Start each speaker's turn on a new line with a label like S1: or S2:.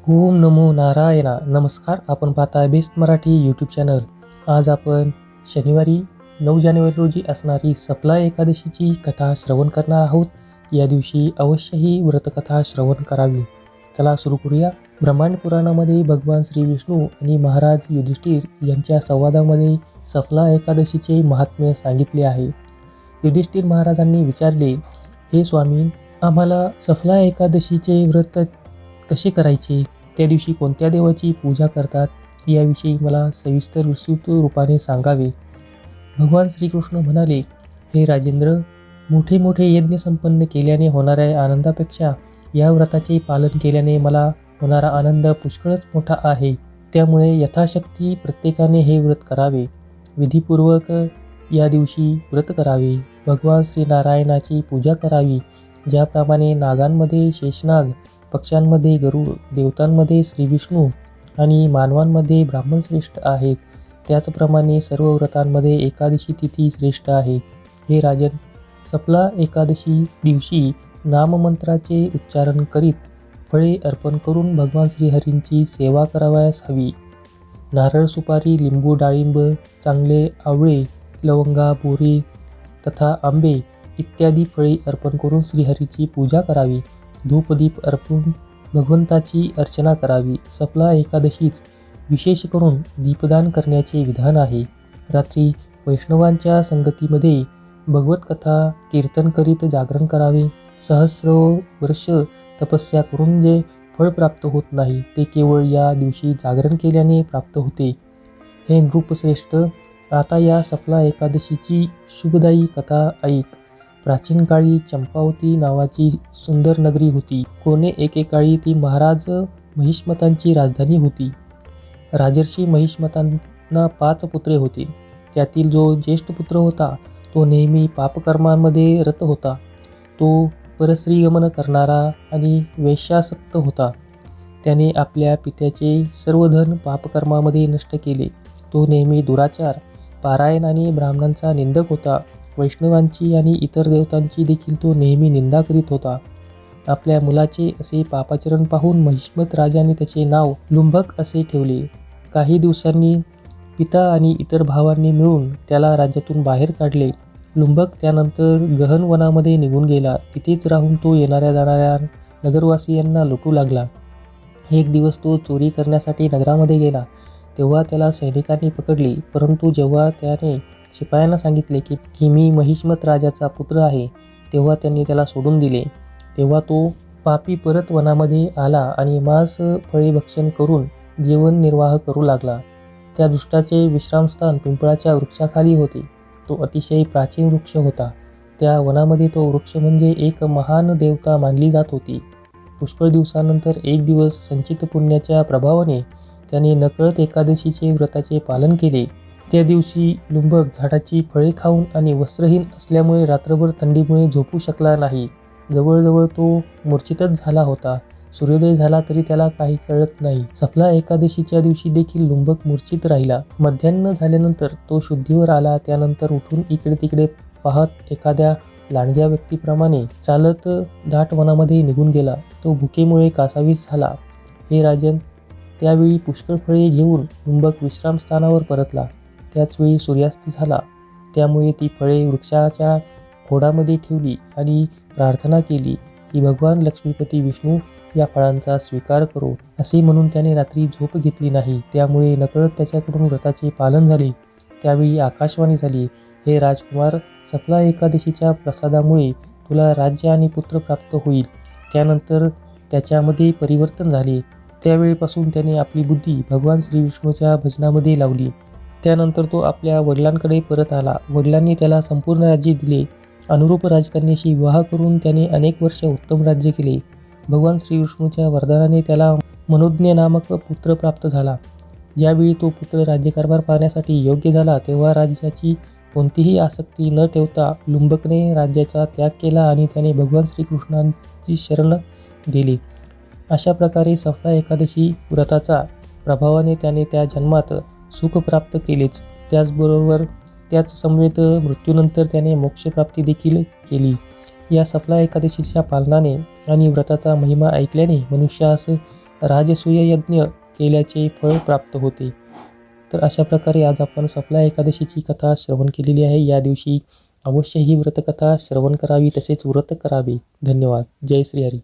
S1: ओम नमो नारायणा. नमस्कार, आपण पाहताय बेस्ट मराठी यूट्यूब चॅनल. आज आपण शनिवारी 9 जानेवारी रोजी असणारी सफला एकादशीची कथा श्रवण करणार आहोत. या दिवशी अवश्य ही व्रतकथा श्रवण करावी. चला सुरू करूया. ब्रह्मांड पुराणामध्ये भगवान श्री विष्णू आणि महाराज युधिष्ठिर यांच्या संवादामध्ये सफला एकादशीचे महात्म्य सांगितले आहे. युधिष्ठिर महाराजांनी विचारले, हे स्वामी, आम्हाला सफला एकादशीचे व्रत कसे करायचे? त्या दिवशी कोणत्या देवाची पूजा करतात? याविषयी मला सविस्तर विस्तृत रूपाने सांगावे. भगवान श्रीकृष्ण म्हणाले, हे राजेंद्र, मोठे मोठे यज्ञ संपन्न केल्याने होणाऱ्या आनंदापेक्षा या व्रताचे पालन केल्याने मला होणारा आनंद पुष्कळच मोठा आहे. त्यामुळे यथाशक्ती प्रत्येकाने हे व्रत करावे. विधीपूर्वक या दिवशी व्रत करावे. भगवान श्री नारायणाची पूजा करावी. ज्याप्रमाणे नागांमध्ये शेषनाग, पक्ष्यांमध्ये गरुड, देवतांमध्ये श्रीविष्णू आणि मानवांमध्ये ब्राह्मण श्रेष्ठ आहेत, त्याचप्रमाणे सर्व व्रतांमध्ये एकादशी तिथी श्रेष्ठ आहे. हे राजन, सफला एकादशी दिवशी नाममंत्राचे उच्चारण करीत फळे अर्पण करून भगवान श्रीहरींची सेवा करावयास हवी. नारळ, सुपारी, लिंबू, डाळिंब, चांगले आवळे, लवंगा, बोरे तथा आंबे इत्यादी फळे अर्पण करून श्रीहरीची पूजा करावी. धूपदीप अर्पून भगवंताची अर्चना करावी. सफला एकादशीच विशेष करून दीपदान करण्याचे विधान आहे. रात्री वैष्णवांच्या संगतीमध्ये भगवत कथा कीर्तन करीत जागरण करावे. सहस्र वर्ष तपस्या करून जे फळ प्राप्त होत नाही ते केवळ या दिवशी जागरण केल्याने प्राप्त होते. हे नृपश्रेष्ठ, आता या सफला एकादशीची शुभदायी कथा ऐक. प्राचीन काळी चंपावती नावाची सुंदर नगरी होती. कोणे एकेकाळी ती महाराज महिष्मतांची राजधानी होती. राजर्षी महिष्मतांना 5 पुत्रे होते. त्यातील जो ज्येष्ठ पुत्र होता तो नेहमी पापकर्मांमध्ये रत होता. तो परस्त्रीगमन करणारा आणि वेश्यासक्त होता. त्याने आपल्या पित्याचे सर्व धन पापकर्मामध्ये नष्ट केले. तो नेहमी दुराचार, पारायण आणि ब्राह्मणांचा निंदक होता. वैष्णवांची आणि इतर देवतांची देखील तो नेहमी निंदा करीत होता. आपल्या मुलाचे असे पापाचरण पाहून महिष्मत राजाने त्याचे नाव लुंभक असे ठेवले. काही दिवसांनी पिता आणि इतर भावांनी मिळून त्याला राज्यातून बाहेर काढले. लुंभक त्यानंतर गहन वनामध्ये निघून गेला. तिथेच राहून तो येणाऱ्या जाणाऱ्या नगरवासियांना लुटू लागला. एक दिवस तो चोरी करण्यासाठी नगरामध्ये गेला. तेव्हा त्याला सैनिकांनी पकडले. परंतु जेव्हा त्याने शिपायांना सांगितले की मी महिष्मत राजाचा पुत्र आहे, तेव्हा त्यांनी त्याला सोडून दिले. तेव्हा तो पापी परत वनामध्ये आला आणि मांस फळे भक्षण करून जीवन निर्वाह करू लागला. त्या दुष्टाचे विश्रामस्थान पिंपळाच्या वृक्षाखाली होते. तो अतिशय प्राचीन वृक्ष होता. त्या वनामध्ये तो वृक्ष म्हणजे एक महान देवता मानली जात होती. पुष्कळ दिवसानंतर एक दिवस संचित पुण्याच्या प्रभावाने त्याने नकळत एकादशीचे व्रताचे पालन केले. त्या दिवशी लुंभक झाडाची फळे खाऊन आणि वस्त्रहीन असल्यामुळे रात्रभर थंडीमुळे झोपू शकला नाही. जवळजवळ तो मूर्छितच झाला होता. सूर्योदय झाला तरी त्याला काही कळत नाही. सफला एकादशीच्या दिवशी देखील लुंभक मूर्छित राहिला. मध्यान्ह झाल्यानंतर तो शुद्धीवर आला. त्यानंतर उठून इकडे तिकडे पाहत एखाद्या लांडग्या व्यक्तीप्रमाणे चालत दाट वनामध्ये निघून गेला. तो भुकेमुळे कासावीस झाला. हे राजन, त्यावेळी पुष्कळ फळे घेऊन लुंभक विश्रामस्थानावर परतला. त्याचवेळी सूर्यास्त झाला. त्यामुळे ती फळे वृक्षाच्या खोडामध्ये ठेवली आणि प्रार्थना केली की भगवान लक्ष्मीपती विष्णू या फळांचा स्वीकार करो. असे म्हणून त्याने रात्री झोप घेतली नाही. त्यामुळे नकळत त्याच्याकडून व्रताचे पालन झाले. त्यावेळी आकाशवाणी झाली, हे राजकुमार, सफला एकादशीच्या प्रसादामुळे तुला राज्य आणि पुत्र प्राप्त होईल. त्यानंतर त्याच्यामध्ये परिवर्तन झाले. त्यावेळीपासून त्याने आपली बुद्धी भगवान श्रीविष्णूच्या भजनामध्ये लावली. त्यानंतर तो आपल्या वडिलांकडे परत आला. वडिलांनी त्याला संपूर्ण राज्य दिले. अनुरूप राजकन्येशी विवाह करून त्याने अनेक वर्ष उत्तम राज्य केले. भगवान श्रीविष्णूच्या वरदानाने त्याला मनोज्ञ नामक पुत्र प्राप्त झाला. ज्यावेळी तो पुत्र राज्यकारभार पाहण्यासाठी योग्य झाला तेव्हा राज्याची कोणतीही आसक्ती न ठेवता लुंभकने राज्याचा त्याग केला आणि त्याने भगवान श्रीकृष्णांची शरण गेली. अशा प्रकारे सफला एकादशी व्रताचा प्रभावाने त्याने त्या जन्मात सुख प्राप्त केलेच, त्याचबरोबर त्याच समवेत मृत्यूनंतर त्याने मोक्षप्राप्ती देखील केली. या सफला एकादशीच्या पालनाने आणि व्रताचा महिमा ऐकल्याने मनुष्यास राजसूय यज्ञ केल्याचे फळ प्राप्त होते. तर अशा प्रकारे आज आपण सप्ला एकादशीची कथा श्रवण केलेली आहे. या दिवशी अवश्य ही व्रतकथा श्रवण करावी, तसेच व्रत करावे. धन्यवाद. जय श्रीहरी.